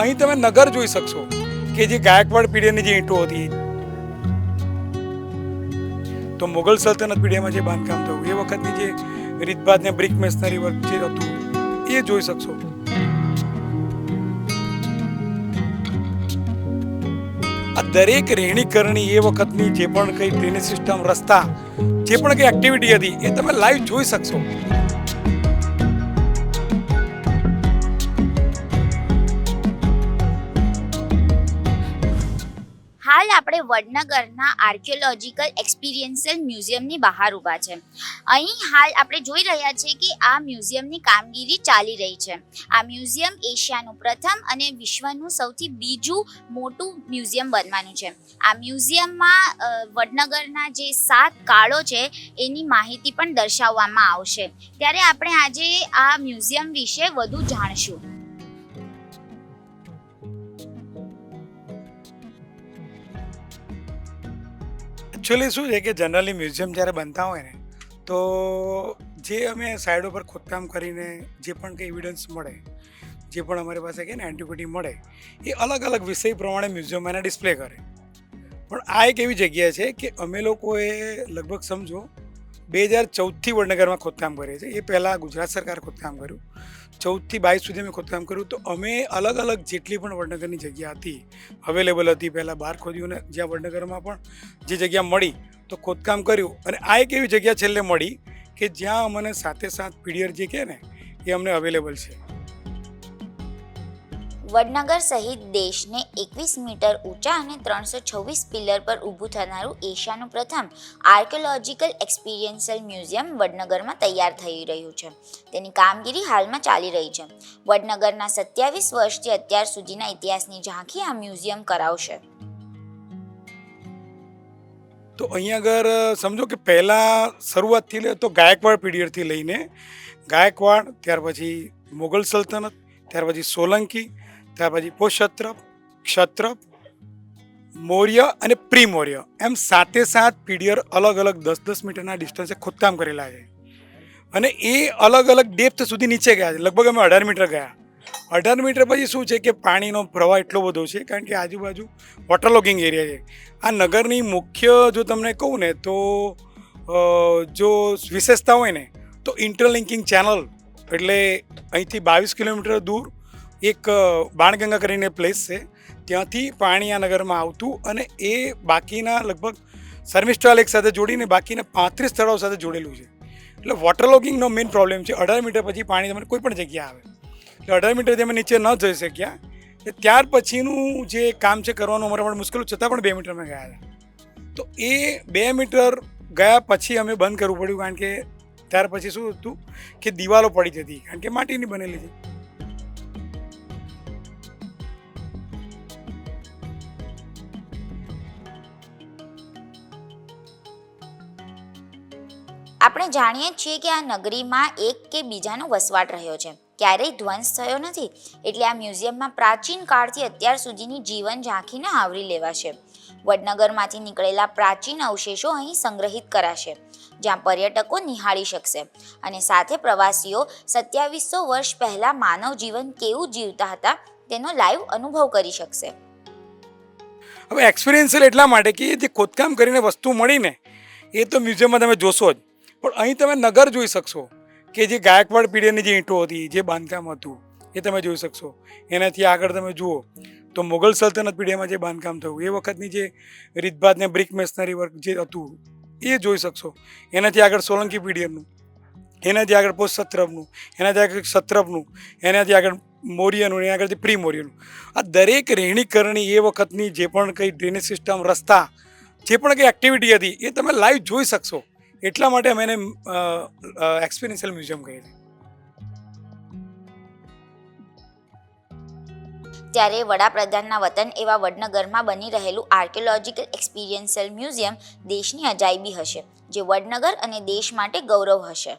અહીં તમે નગર જોઈ શકશો કે જે ગાયકવાડ પીઢીની જે ઈંટો હતી, તો મુગલ સલ્તનત પીઢીમાં જે બાંધકામ થયું એ વખતની જે રીતભાત ને બ્રિક મેસનરી વર્ક જે હતું એ જોઈ શકશો. આ દરેક રહેણી કરણી એ વખતની જે પણ કઈ ડ્રેનેજ સિસ્ટમ, રસ્તા, જે પણ કઈ એક્ટિવિટી હતી એ તમે લાઈવ જોઈ શકશો. હાલ આપણે વડનગરના આર્કિયોલોજીકલ એક્સપિરિયન્શિયલ મ્યુઝિયમની બહાર ઊભા છે. અહીં હાલ આપણે જોઈ રહ્યા છીએ કે આ મ્યુઝિયમની કામગીરી ચાલી રહી છે. આ મ્યુઝિયમ એશિયાનું પ્રથમ અને વિશ્વનું સૌથી બીજું મોટું મ્યુઝિયમ બનવાનું છે. આ મ્યુઝિયમમાં વડનગરના જે 7 કાળો છે એની માહિતી પણ દર્શાવવામાં આવશે. ત્યારે આપણે આજે આ મ્યુઝિયમ વિશે વધુ જાણશું. એકચ્યુઅલી શું છે કે જનરલી મ્યુઝિયમ જ્યારે બનતા હોય ને તો જે અમે સાઈડ ઉપર ખોદકામ કરીને જે પણ કંઈ એવિડન્સ મળે, જે પણ અમારી પાસે કે ને એન્ટિક્વિટી મળે, એ અલગ અલગ વિષય પ્રમાણે મ્યુઝિયમ એને ડિસ્પ્લે કરે. પણ આ એક એવી જગ્યા છે કે અમે લોકોએ લગભગ સમજો 2014થી વડનગરમાં ખોદકામ કરીએ છીએ. એ પહેલાં ગુજરાત સરકાર ખોદકામ કર્યું, 14થી 22 સુધી અમે ખોદકામ કર્યું. તો અમે અલગ અલગ જેટલી પણ વડનગરની જગ્યા હતી અવેલેબલ હતી, પહેલાં બહાર ખોદ્યું, અને જ્યાં વડનગરમાં પણ જે જગ્યા મળી તો ખોદકામ કર્યું. અને આ એક એવી જગ્યા છેલ્લે મળી કે જ્યાં અમને 7 પીડીઆર જે કહે ને એ અમને અવેલેબલ છે. વડનગર સહિત દેશને 21 મીટર ઊંચા અને 326 પિલર પર ઊભું થનારું એશિયાનું પ્રથમ આર્કિયોલોજીકલ એક્સપિરિયન્શિયલ મ્યુઝિયમ વડનગરમાં તૈયાર થઈ રહ્યું છે. તેની કામગીરી હાલમાં ચાલી રહી છે. વડનગરના 27 વર્ષથી અત્યાર સુધીના ઇતિહાસની ઝાંખી આ મ્યુઝિયમ કરાવશે. તો અહીંયા આગળ સમજો કે પહેલાં શરૂઆતથી લે તો ગાયકવાડ પીરિયડથી લઈને ગાયકવાડ, ત્યાર પછી મુગલ સલ્તનત, ત્યાર પછી સોલંકી, ત્યાર પછી પોષત્રપ, ક્ષત્રપ, મૌર્ય અને પ્રી મૌર્ય, એમ 7 પીરિયર અલગ અલગ 10-10 મીટરના ડિસ્ટન્સે ખોદકામ કરેલા છે. અને એ અલગ અલગ ડેપ્થ સુધી નીચે ગયા છે. લગભગ અમે 18 મીટર ગયા. 18 મીટર પછી શું છે કે પાણીનો પ્રવાહ એટલો બધો છે, કારણ કે આજુબાજુ વોટરલોગિંગ એરિયા છે. આ નગરની મુખ્ય જો તમને કહું ને તો જો વિશેષતા હોય ને તો ઇન્ટરલિંકિંગ ચેનલ, એટલે અહીંથી 22 કિલોમીટર દૂર એક બાણગંગા કરીને પ્લેસ છે, ત્યાંથી પાણી આ નગરમાં આવતું અને એ બાકીના લગભગ સર્વિસ્ટાલ એક સાથે જોડીને બાકીના 35 તળાવ સાથે જોડેલું છે. એટલે વોટરલોગિંગનો મેઇન પ્રોબ્લેમ છે. 18 મીટર પછી પાણી તમને કોઈ પણ જગ્યા આવે, એટલે 18 મીટરથી અમે નીચે ન જઈ શક્યા. ત્યાર પછીનું જે કામ છે કરવાનું અમારા માટે મુશ્કેલ, છતાં પણ 2 મીટરમાં ગયા હતા. તો એ 2 મીટર ગયા પછી અમે બંધ કરવું પડ્યું, કારણ કે ત્યાર પછી શું હતું કે દિવાલો પડી જતી, કારણ કે માટીની બનેલી છે. આપણે જાણીએ છીએ કે આ નગરીમાં એક કે બીજાનો વસવાટ રહ્યો છે, ક્યારેય ધ્વંસ થયો નથી. એટલે આ મ્યુઝિયમમાં પ્રાચીન કાળથી અત્યાર સુધીની જીવન ઝાંખીને આવરી લેવાશે. વડનગરમાંથી નીકળેલા પ્રાચીન અવશેષો અહીં સંગ્રહિત કરાશે, જ્યાં પર્યટકો નિહાળી શકશે અને સાથે પ્રવાસીઓ 2700 વર્ષ પહેલાં માનવ જીવન કેવું જીવતા હતા તેનો લાઈવ અનુભવ કરી શકશે. હવે એક્સપિરિયન્શિયલ એટલા માટે કે જે ખોદકામ કરીને વસ્તુ મળીને એ તો મ્યુઝિયમમાં તમે જોશો જ, પણ અહીં તમે નગર જોઈ શકશો કે જે ગાયકવાડ પીઢીની જે ઈંટો હતી, જે બાંધકામ હતું એ તમે જોઈ શકશો. એનાથી આગળ તમે જુઓ તો મુગલ સલ્તનત પીઢીમાં જે બાંધકામ થયું એ વખતની જે રીતભાત ને બ્રિક મેસનરી વર્ક જે હતું એ જોઈ શકશો. એનાથી આગળ સોલંકી પીઢીનું, એનાથી આગળ પોષત્રપનું, એનાથી આગળ ક્ષત્રપનું, એનાથી આગળ મૌર્યનું, એના આગળથી પ્રી મૌર્યનું. આ દરેક રહેણી કરણી એ વખતની જે પણ કંઈ ડ્રેનેજ સિસ્ટમ, રસ્તા, જે પણ કંઈ એક્ટિવિટી હતી એ તમે લાઈવ જોઈ શકશો. એટલા માટે અમે એને એક્સપિરિયન્શિયલ મ્યુઝિયમ કહીએ છીએ. ત્યારે વડાપ્રધાનના વતન એવા વડનગરમાં બની રહેલું આર્કિયોલોજીકલ એક્સપિરિયન્શિયલ મ્યુઝિયમ દેશની અજાયબી હશે, જે વડનગર અને દેશ માટે ગૌરવ હશે.